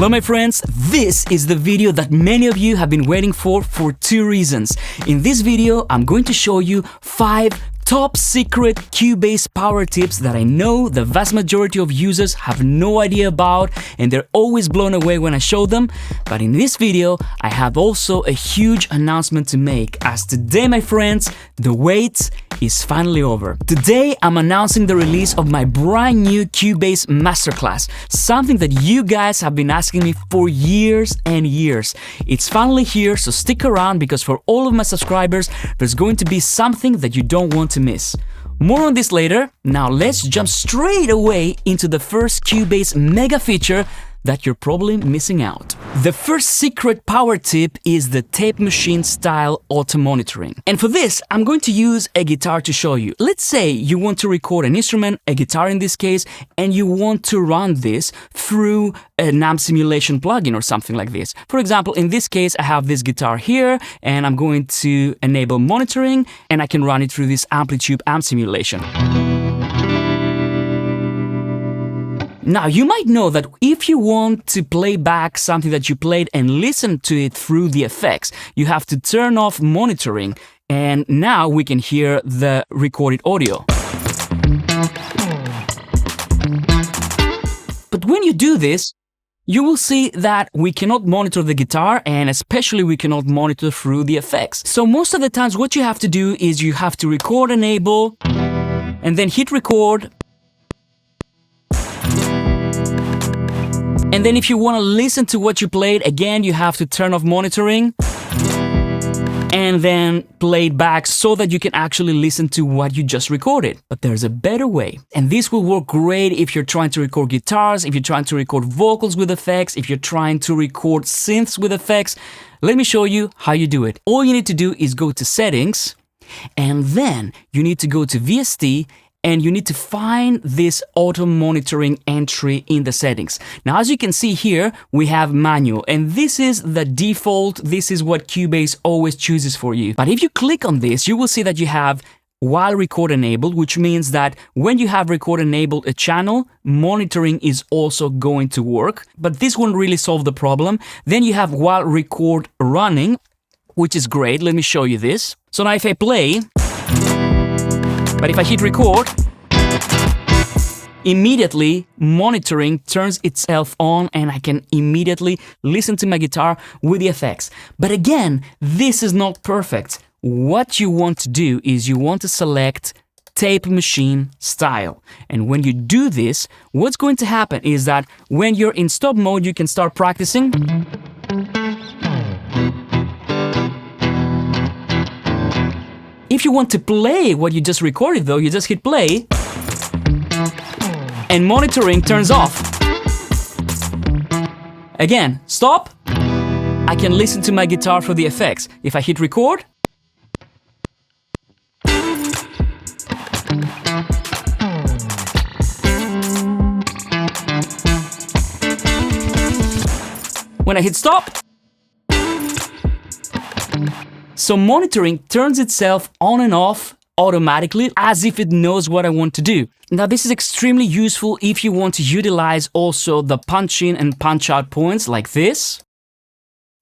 Hello my friends, this is the video that many of you have been waiting for two reasons. In this video, I'm going to show you 5 top secret Cubase power tips that I know the vast majority of users have no idea about, and they're always blown away when I show them. But in this video, I have also a huge announcement to make, as today, my friends, the wait is finally over. Today, I'm announcing the release of my brand new Cubase Masterclass, something that you guys have been asking me for years and years. It's finally here, so stick around because for all of my subscribers, there's going to be something that you don't want to miss. More on this later. Now let's jump straight away into the first Cubase mega feature that you're probably missing out. The first secret power tip is the tape machine style auto monitoring. And for this, I'm going to use a guitar to show you. Let's say you want to record an instrument, a guitar in this case, and you want to run this through an amp simulation plugin or something like this. For example, in this case, I have this guitar here, and I'm going to enable monitoring, and I can run it through this Amplitude amp simulation. Now, you might know that if you want to play back something that you played and listen to it through the effects, you have to turn off monitoring, and now we can hear the recorded audio. But when you do this, you will see that we cannot monitor the guitar, and especially we cannot monitor through the effects. So most of the times what you have to do is you have to record enable, and then hit record. And then if you want to listen to what you played, again, you have to turn off monitoring and then play it back so that you can actually listen to what you just recorded. But there's a better way. And this will work great if you're trying to record guitars, if you're trying to record vocals with effects, if you're trying to record synths with effects. Let me show you how you do it. All you need to do is go to settings, and then you need to go to VST, and you need to find this auto monitoring entry in the settings. Now, as you can see here, we have manual, and this is the default. This is what Cubase always chooses for you. But if you click on this, you will see that you have while record enabled, which means that when you have record enabled a channel, monitoring is also going to work, but this won't really solve the problem. Then you have while record running, which is great. Let me show you this. So now if I play, but if I hit record, immediately monitoring turns itself on, and I can immediately listen to my guitar with the effects. But again, this is not perfect. What you want to do is you want to select tape machine style. And when you do this, what's going to happen is that when you're in stop mode, you can start practicing. If you want to play what you just recorded though, you just hit play and monitoring turns off. Again, stop. I can listen to my guitar for the effects. If I hit record, when I hit stop, so monitoring turns itself on and off automatically as if it knows what I want to do. Now this is extremely useful if you want to utilize also the punch in and punch out points like this,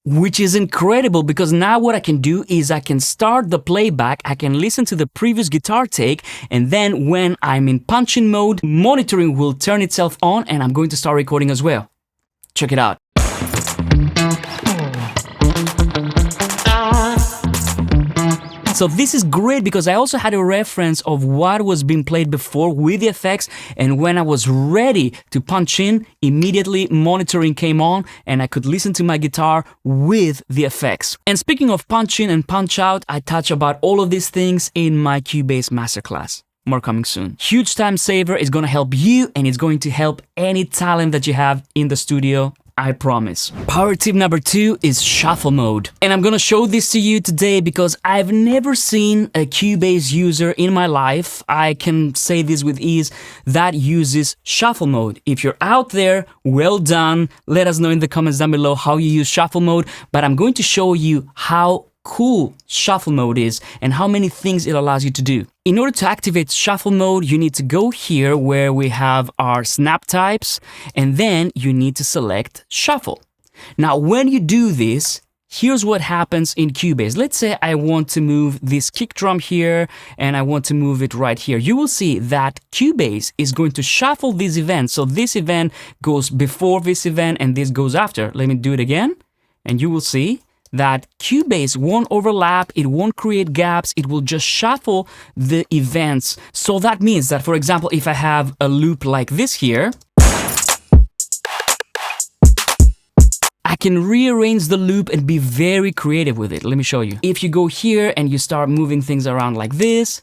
which is incredible because now what I can do is I can start the playback, I can listen to the previous guitar take, and then when I'm in punch in mode, monitoring will turn itself on and I'm going to start recording as well. Check it out. So this is great because I also had a reference of what was being played before with the effects, and when I was ready to punch in, immediately monitoring came on and I could listen to my guitar with the effects. And speaking of punch in and punch out, I touch about all of these things in my Cubase Masterclass. More coming soon. Huge time saver. Is going to help you, and it's going to help any talent that you have in the studio. I promise. Power tip number 2 is shuffle mode. And I'm gonna show this to you today because I've never seen a Cubase user in my life, I can say this with ease, that uses shuffle mode. If you're out there, well done. Let us know in the comments down below how you use shuffle mode, but I'm going to show you how cool shuffle mode is and how many things it allows you to do. In order to activate shuffle mode, you need to go here where we have our snap types, and then you need to select shuffle. Now, when you do this, here's what happens in Cubase. Let's say I want to move this kick drum here and I want to move it right here. You will see that Cubase is going to shuffle these events. So this event goes before this event and this goes after. Let me do it again. And you will see that Cubase won't overlap, it won't create gaps, it will just shuffle the events. So that means that, for example, if I have a loop like this here, I can rearrange the loop and be very creative with it. Let me show you. If you go here and you start moving things around like this,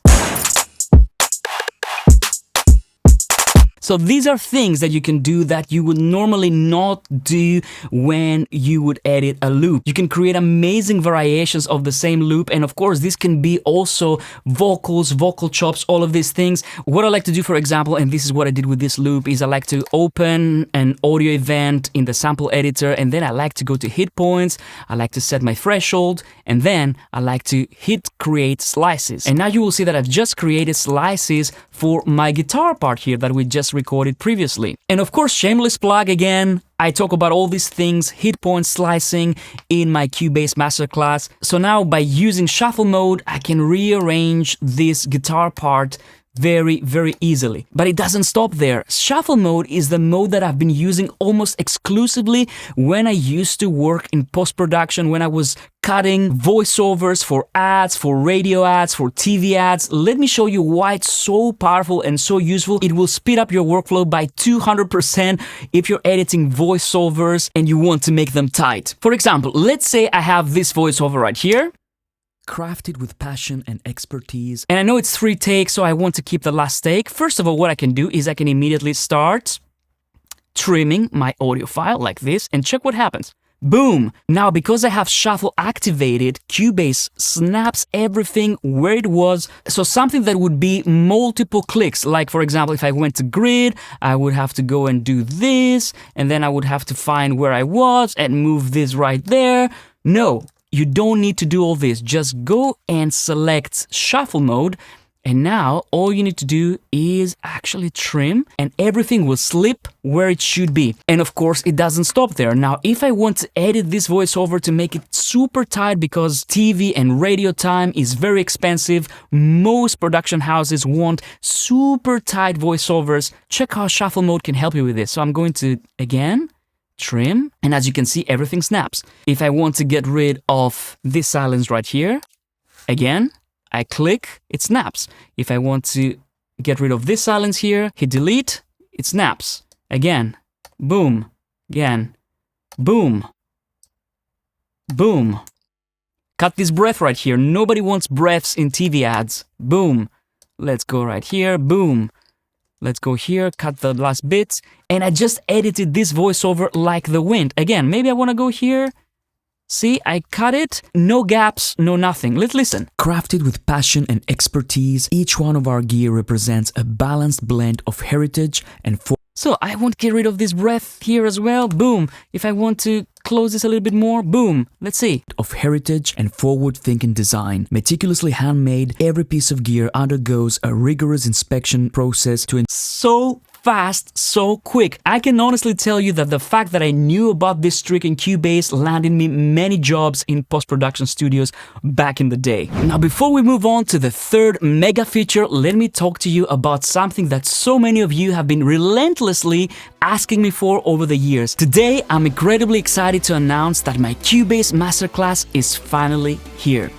so these are things that you can do that you would normally not do when you would edit a loop. You can create amazing variations of the same loop, and of course this can be also vocals, vocal chops, all of these things. What I like to do, for example, and this is what I did with this loop, is I like to open an audio event in the sample editor, and then I like to go to hit points, I like to set my threshold, and then I like to hit create slices. And now you will see that I've just created slices for my guitar part here that we just recorded previously. And of course, shameless plug again, I talk about all these things, hit point slicing, in my Cubase masterclass. So now by using shuffle mode, I can rearrange this guitar part very, very easily. But it doesn't stop there. Shuffle mode is the mode that I've been using almost exclusively when I used to work in post-production, when I was cutting voiceovers for ads, for radio ads, for TV ads. Let me show you why it's so powerful and so useful. It will speed up your workflow by 200% if you're editing voiceovers and you want to make them tight. For example, let's say I have this voiceover right here, crafted with passion and expertise. And I know it's 3 takes, so I want to keep the last take. First of all, what I can do is I can immediately start trimming my audio file like this, and check what happens. Boom! Now, because I have shuffle activated, Cubase snaps everything where it was. So something that would be multiple clicks, like for example, if I went to grid, I would have to go and do this, and then I would have to find where I was and move this right there. No. You don't need to do all this. Just go and select shuffle mode, and now all you need to do is actually trim, and everything will slip where it should be. And of course, it doesn't stop there. Now, if I want to edit this voiceover to make it super tight, because TV and radio time is very expensive, most production houses want super tight voiceovers. Check how shuffle mode can help you with this. So I'm going to, again, trim, and as you can see, everything snaps. If I want to get rid of this silence right here, again, I click, it snaps. If I want to get rid of this silence here, hit delete, it snaps. Again, boom, again, boom, boom. Cut this breath right here. Nobody wants breaths in TV ads. Boom. Let's go right here, boom. Let's go here, cut the last bits, and I just edited this voiceover like the wind. Again, maybe I want to go here. See, I cut it, no gaps, no nothing. Let's listen. Crafted with passion and expertise, each one of our gear represents a balanced blend of heritage and So I want to get rid of this breath here as well. Boom. If I want to close this a little bit more, boom. Let's see. Of heritage and forward-thinking design. Meticulously handmade, every piece of gear undergoes a rigorous inspection process to so fast, so quick. I can honestly tell you that the fact that I knew about this trick in Cubase landed me many jobs in post-production studios back in the day. Now, before we move on to the third mega feature, let me talk to you about something that so many of you have been relentlessly asking me for over the years. Today, I'm incredibly excited to announce that my Cubase Masterclass is finally here.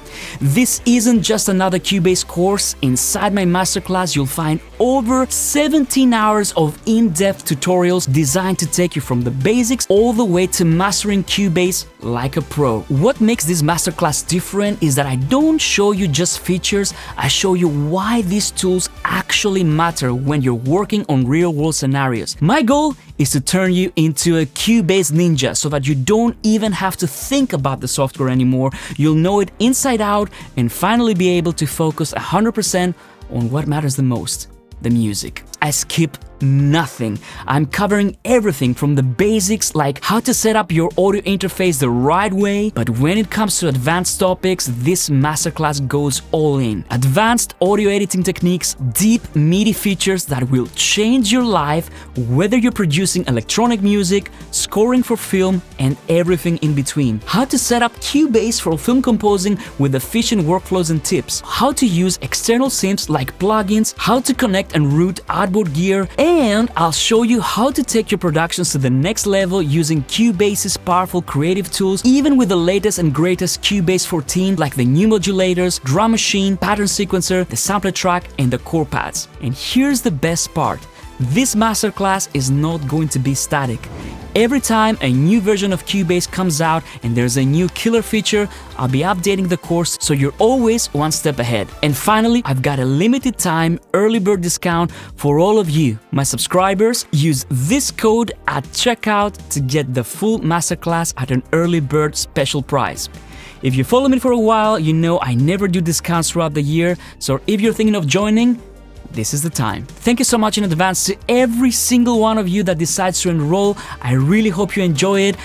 This isn't just another Cubase course. Inside my masterclass, you'll find over 17 hours of in-depth tutorials designed to take you from the basics all the way to mastering Cubase like a pro. What makes this masterclass different is that I don't show you just features, I show you why these tools actually matter when you're working on real-world scenarios. My goal is to turn you into a Cubase ninja so that you don't even have to think about the software anymore. You'll know it inside out and finally be able to focus 100% on what matters the most, the music. I skip nothing. I'm covering everything from the basics like how to set up your audio interface the right way, but when it comes to advanced topics, this masterclass goes all in. Advanced audio editing techniques, deep MIDI features that will change your life, whether you're producing electronic music, scoring for film, and everything in between. How to set up Cubase for film composing with efficient workflows and tips. How to use external synths like plugins, how to connect and route outboard gear, and I'll show you how to take your productions to the next level using Cubase's powerful creative tools, even with the latest and greatest Cubase 14 like the new modulators, drum machine, pattern sequencer, the sampler track, and the core pads. And here's the best part. This masterclass is not going to be static. Every time a new version of Cubase comes out and there's a new killer feature, I'll be updating the course so you're always one step ahead. And finally, I've got a limited time early bird discount for all of you, my subscribers. Use this code at checkout to get the full masterclass at an early bird special price. If you follow me for a while, you know I never do discounts throughout the year, so if you're thinking of joining, this is the time. Thank you so much in advance to every single one of you that decides to enroll. I really hope you enjoy it.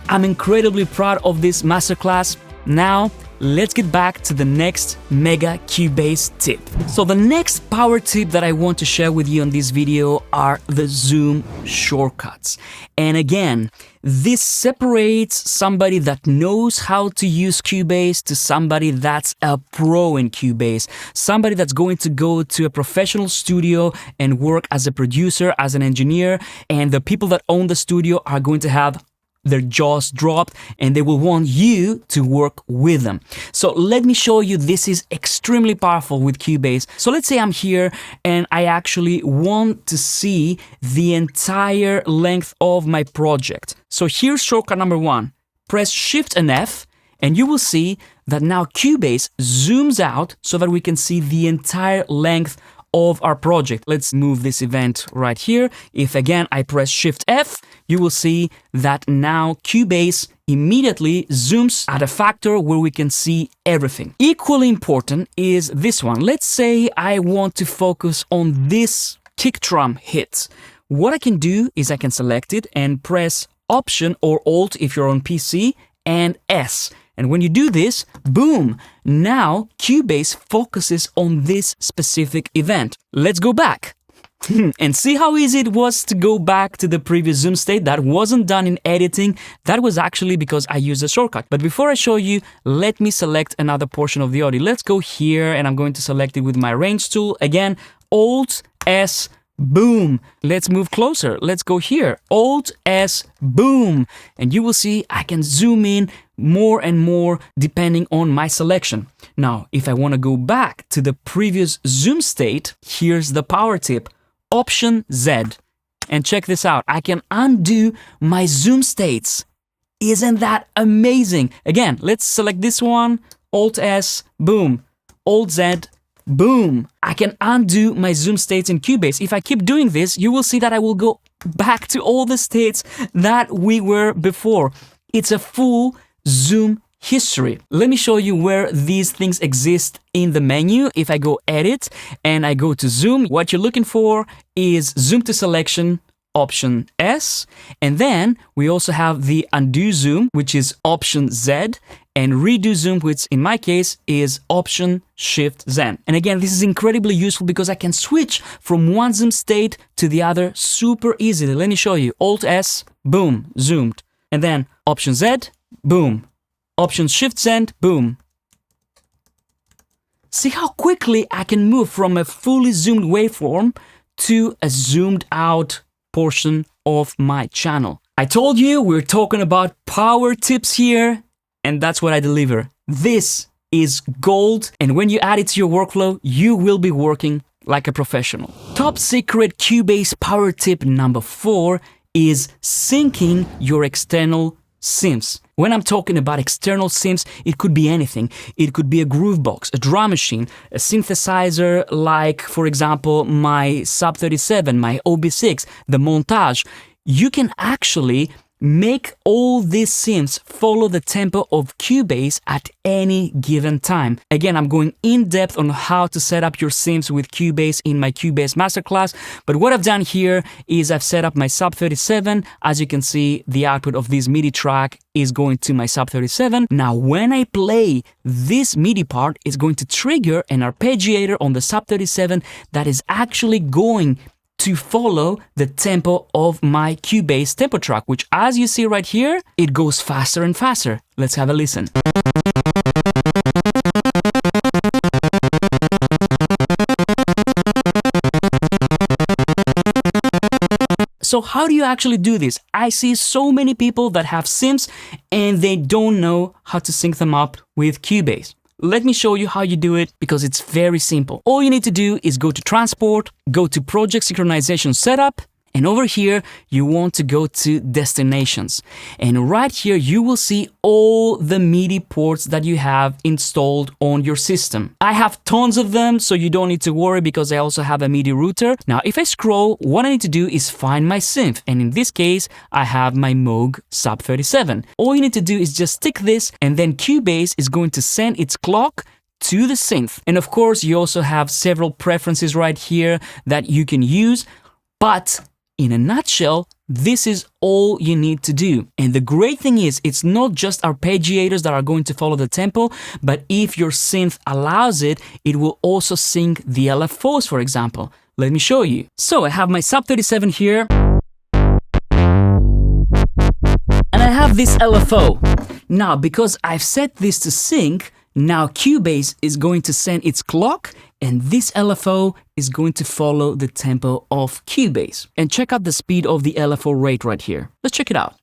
I'm incredibly proud of this masterclass. Now, let's get back to the next mega Cubase tip. So the next power tip that I want to share with you on this video are the zoom shortcuts. And again, this separates somebody that knows how to use Cubase to somebody that's a pro in Cubase, somebody that's going to go to a professional studio and work as a producer, as an engineer, and the people that own the studio are going to have their jaws dropped and they will want you to work with them. So let me show you, this is extremely powerful with Cubase. So let's say I'm here and I actually want to see the entire length of my project. So here's shortcut number one. Press Shift and F and you will see that now Cubase zooms out so that we can see the entire length of our project. Let's move this event right here. If again I press Shift F, you will see that now Cubase immediately zooms at a factor where we can see everything. Equally important is this one. Let's say I want to focus on this kick drum hit. What I can do is I can select it and press Option or Alt if you're on PC and S. And when you do this, boom, now Cubase focuses on this specific event. Let's go back and see how easy it was to go back to the previous zoom state. That wasn't done in editing. That was actually because I used a shortcut. But before I show you, let me select another portion of the audio. Let's go here and I'm going to select it with my range tool. Again, Alt S, boom. Let's move closer. Let's go here. Alt S, boom. And you will see I can zoom in more and more depending on my selection. Now, if I want to go back to the previous zoom state, here's the power tip. Option Z. And check this out. I can undo my zoom states. Isn't that amazing? Again, let's select this one. Alt S, boom. Alt Z, boom. I can undo my zoom states in Cubase. If I keep doing this, you will see that I will go back to all the states that we were before. It's a full zoom history. Let me show you where these things exist in the menu. If I go Edit and I go to Zoom, what you're looking for is Zoom to Selection, Option S. And then we also have the Undo Zoom, which is Option Z, and Redo Zoom, which in my case is Option Shift Z. And again, this is incredibly useful because I can switch from one zoom state to the other super easily. Let me show you. Alt S, boom, zoomed. And then Option Z, boom. Option Shift Z, boom. See how quickly I can move from a fully zoomed waveform to a zoomed out portion of my channel. I told you we're talking about power tips here, and that's what I deliver. This is gold, and when you add it to your workflow, you will be working like a professional. Top secret Cubase power tip number 4 is syncing your external synths. When I'm talking about external synths, it could be anything. It could be a groove box, a drum machine, a synthesizer like, for example, my Sub 37, my OB6, the Montage. You can actually make all these synths follow the tempo of Cubase at any given time. Again, I'm going in depth on how to set up your synths with Cubase in my Cubase masterclass, but what I've done here is I've set up my Sub 37. As you can see, the output of this MIDI track is going to my Sub 37. Now, when I play this MIDI part, it's going to trigger an arpeggiator on the Sub 37 that is actually going to follow the tempo of my Cubase tempo track, which, as you see right here, it goes faster and faster. Let's have a listen. So how do you actually do this? I see so many people that have synths and they don't know how to sync them up with Cubase. Let me show you how you do it because it's very simple. All you need to do is go to Transport, go to Project Synchronization Setup, and over here you want to go to Destinations. And right here you will see all the MIDI ports that you have installed on your system. I have tons of them, so you don't need to worry because I also have a MIDI router. Now if I scroll, what I need to do is find my synth, and in this case I have my Moog Sub 37. All you need to do is just stick this, and then Cubase is going to send its clock to the synth. And of course you also have several preferences right here that you can use, but in a nutshell, this is all you need to do. And the great thing is, it's not just arpeggiators that are going to follow the tempo, but if your synth allows it, it will also sync the LFOs, for example. Let me show you. So I have my Sub 37 here, and I have this LFO. Now, because I've set this to sync, now Cubase is going to send its clock, and this LFO is going to follow the tempo of Cubase. And check out the speed of the LFO rate right here. Let's check it out.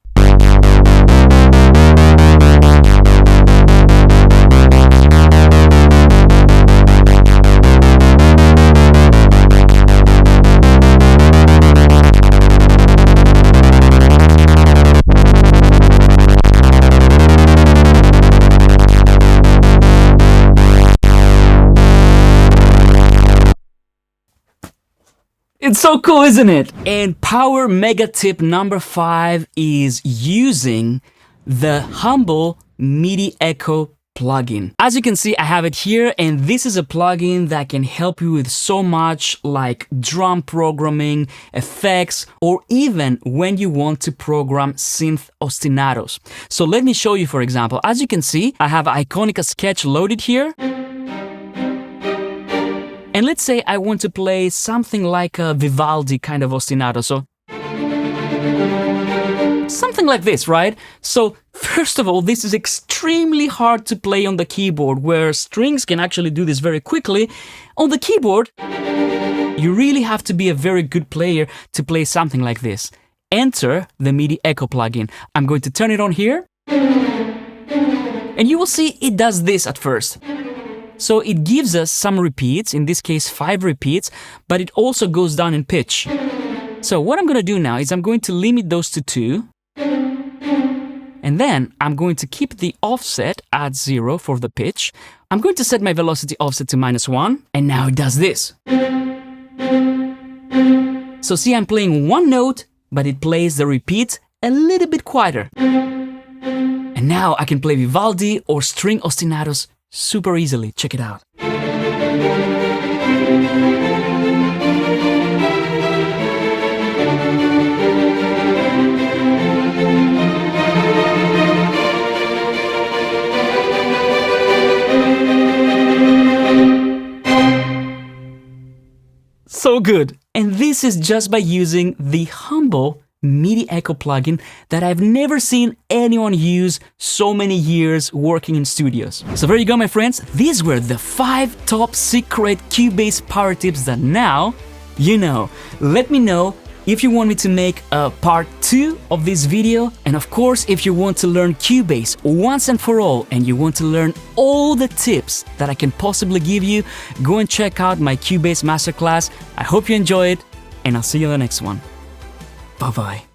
It's so cool, isn't it? And power mega tip number 5 is using the Humble MIDI Echo plugin. As you can see, I have it here, and this is a plugin that can help you with so much like drum programming, effects, or even when you want to program synth ostinatos. So let me show you, for example. As you can see, I have Iconica Sketch loaded here. And let's say I want to play something like a Vivaldi kind of ostinato, so something like this, right? So first of all, this is extremely hard to play on the keyboard, where strings can actually do this very quickly. On the keyboard, you really have to be a very good player to play something like this. Enter the MIDI Echo plugin. I'm going to turn it on here, and you will see it does this at first. So it gives us some repeats, in this case 5 repeats, but it also goes down in pitch. So what I'm going to do now is I'm going to limit those to 2. And then I'm going to keep the offset at 0 for the pitch. I'm going to set my velocity offset to -1, and now it does this. So see, I'm playing one note, but it plays the repeats a little bit quieter. And now I can play Vivaldi or string ostinatos super easily. Check it out. So good. And this is just by using the Humble MIDI Echo plugin that I've never seen anyone use so many years working in studios. So there you go, my friends. These were the 5 top secret Cubase power tips that now you know. Let me know if you want me to make a part 2 of this video, and of course if you want to learn Cubase once and for all and you want to learn all the tips that I can possibly give you, go and check out my Cubase masterclass. I hope you enjoy it, and I'll see you in the next one. Bye-bye.